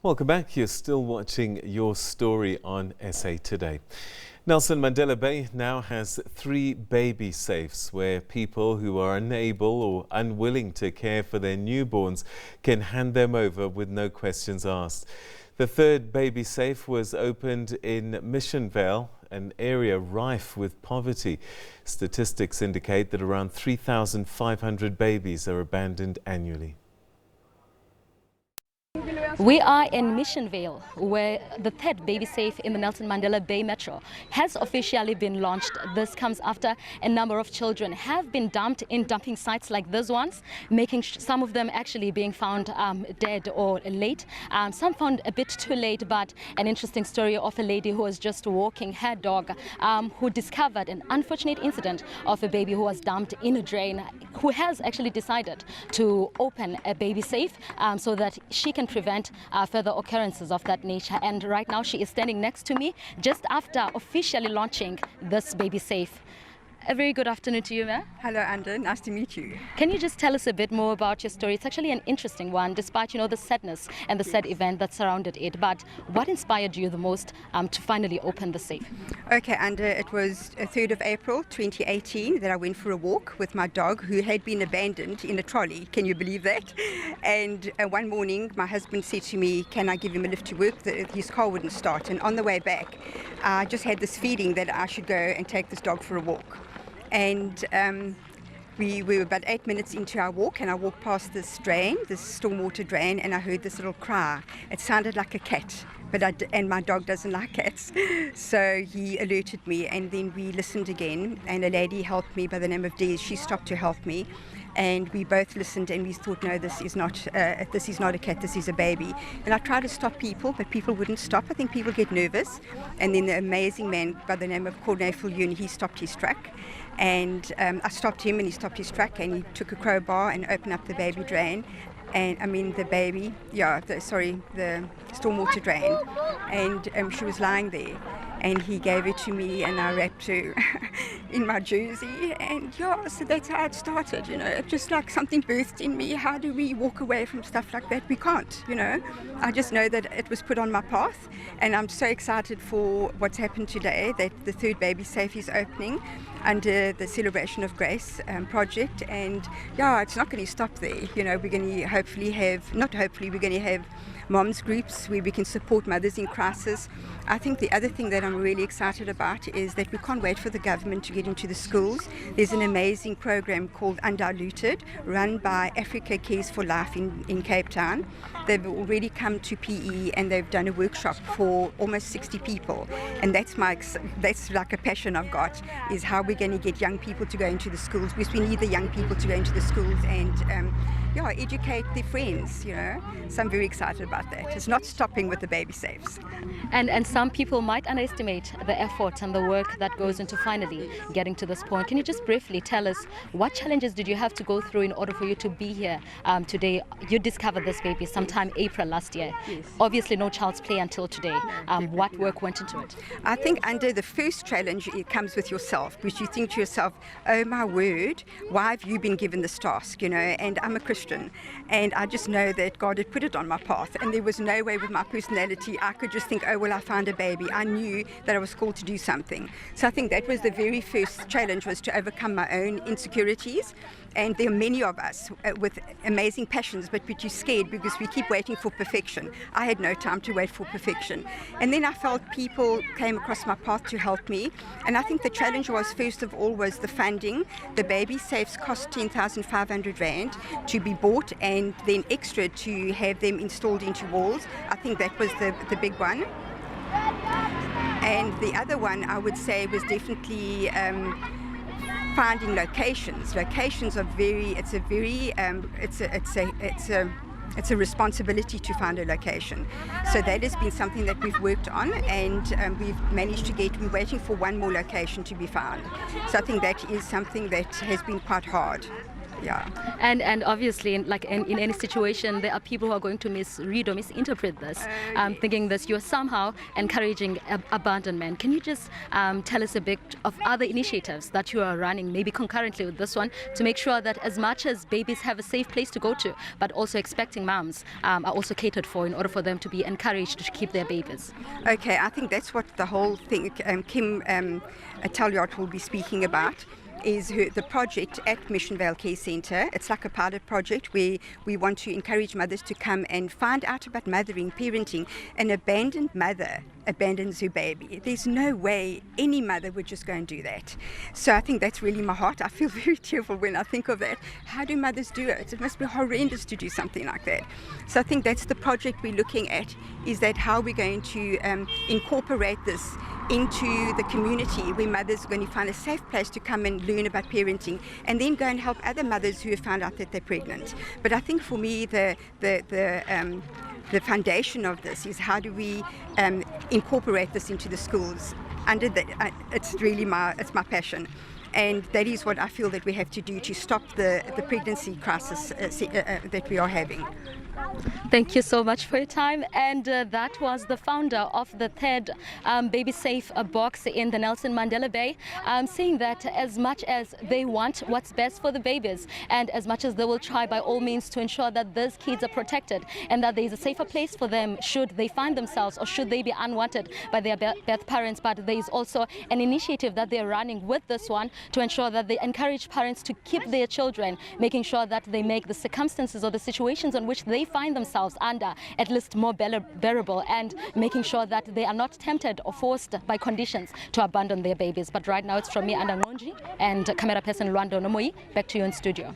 Welcome back. You're still watching Your Story on SA Today. Nelson Mandela Bay now has 3 baby safes where people who are unable or unwilling to care for their newborns can hand them over with no questions asked. The 3rd baby safe was opened in Missionvale, an area rife with poverty. Statistics indicate that around 3,500 babies are abandoned annually. We are in Missionvale, where the 3rd baby safe in the Nelson Mandela Bay Metro has officially been launched. This comes after a number of children have been dumped in dumping sites like these ones, making some of them actually being found dead or late. Some found a bit too late, but an interesting story of a lady who was just walking her dog, who discovered an unfortunate incident of a baby who was dumped in a drain, who has actually decided to open a baby safe so that she can prevent further occurrences of that nature. And right now she is standing next to me just after officially launching this baby safe. A very good afternoon to you, ma'am. Hello, Andrew. Nice to meet you. Can you just tell us a bit more about your story? It's actually an interesting one, despite, the sadness and the sad event that surrounded it. But what inspired you the most to finally open the safe? Okay, Andrew, it was 3rd of April 2018 that I went for a walk with my dog who had been abandoned in a trolley. Can you believe that? And one morning, my husband said to me, can I give him a lift to work? His car wouldn't start. And on the way back, I just had this feeling that I should go and take this dog for a walk. And we were about 8 minutes into our walk, and I walked past this drain, this stormwater drain, and I heard this little cry. It sounded like a cat, and my dog doesn't like cats. So he alerted me, and then we listened again, and a lady helped me by the name of Des. She stopped to help me. And we both listened and we thought, no, this is not a cat, this is a baby. And I tried to stop people, but people wouldn't stop. I think people get nervous. And then the amazing man by the name of Cornel Fulun, he stopped his truck. And I stopped him and he stopped his truck, and he took a crowbar and opened up the baby drain. And the stormwater drain. And she was lying there. And he gave it to me, and I wrapped her in my jersey, and so that's how it started, just like something birthed in me. How do we walk away from stuff like that? We can't, I just know that it was put on my path, and I'm so excited for what's happened today, that the 3rd baby safe is opening under the Celebration of Grace project, and it's not going to stop there. We're going to we're going to have moms groups where we can support mothers in crisis. I think the other thing that I'm really excited about is that we can't wait for the government to get into the schools. There's an amazing program called Undiluted, run by Africa Cares for Life in Cape Town. They've already come to PE and they've done a workshop for almost 60 people. And that's like a passion I've got, is how we're going to get young people to go into the schools, because we need the young people to go into the schools and educate their friends, So I'm very excited about that. It's not stopping with the baby safes. And some people might underestimate the effort and the work that goes into finally getting to this point. Can you just briefly tell us what challenges did you have to go through in order for you to be here today? You discovered this baby sometime April last year. Yes. Obviously no child's play until today. What work went into it? I think under the first challenge, it comes with yourself, because you think to yourself, oh my word, why have you been given this task? And I'm a Christian, and I just know that God had put it on my path, and there was no way with my personality I could just think, oh well, I found a baby. I knew that I was called to do something. So I think that was the very first challenge, was to overcome my own insecurities. And there are many of us with amazing passions, but we're too scared because we keep waiting for perfection. I had no time to wait for perfection. And then I felt people came across my path to help me. And I think the challenge was, first of all, was the funding. The baby safes cost 10,500 Rand to be bought, and then extra to have them installed into walls. I think that was the big one. And the other one, I would say, was definitely finding locations. Locations are it's a responsibility to find a location. So that has been something that we've worked on, and we're waiting for one more location to be found. So I think that is something that has been quite hard. Yeah. And obviously, in any situation, there are people who are going to misread or misinterpret this, thinking that you're somehow encouraging abandonment. Can you just tell us a bit of other initiatives that you are running, maybe concurrently with this one, to make sure that as much as babies have a safe place to go to, but also expecting moms are also catered for in order for them to be encouraged to keep their babies? Okay, I think that's what the whole thing Kim Talyard will be speaking about, is the project at Missionvale Care Centre. It's like a pilot project where we want to encourage mothers to come and find out about mothering, parenting. An abandoned mother abandons her baby. There's no way any mother would just go and do that. So I think that's really my heart. I feel very tearful when I think of that. How do mothers do it? It must be horrendous to do something like that. So I think that's the project we're looking at, is that how we're going to incorporate this into the community, where mothers are going to find a safe place to come and learn about parenting, and then go and help other mothers who have found out that they're pregnant. But I think for me the foundation of this is, how do we incorporate this into the schools? It's really my passion, and that is what I feel that we have to do to stop the pregnancy crisis that we are having. Thank you so much for your time. And that was the founder of the third Baby Safe box in the Nelson Mandela Bay, saying that as much as they want what's best for the babies, and as much as they will try by all means to ensure that these kids are protected and that there is a safer place for them should they find themselves or should they be unwanted by their birth parents. But there is also an initiative that they're running with this one to ensure that they encourage parents to keep their children, making sure that they make the circumstances or the situations on which they find themselves under at least more bearable, and making sure that they are not tempted or forced by conditions to abandon their babies. But right now it's from me, Anda Ngonji, and camera person Luando Nomoi. Back to you in studio.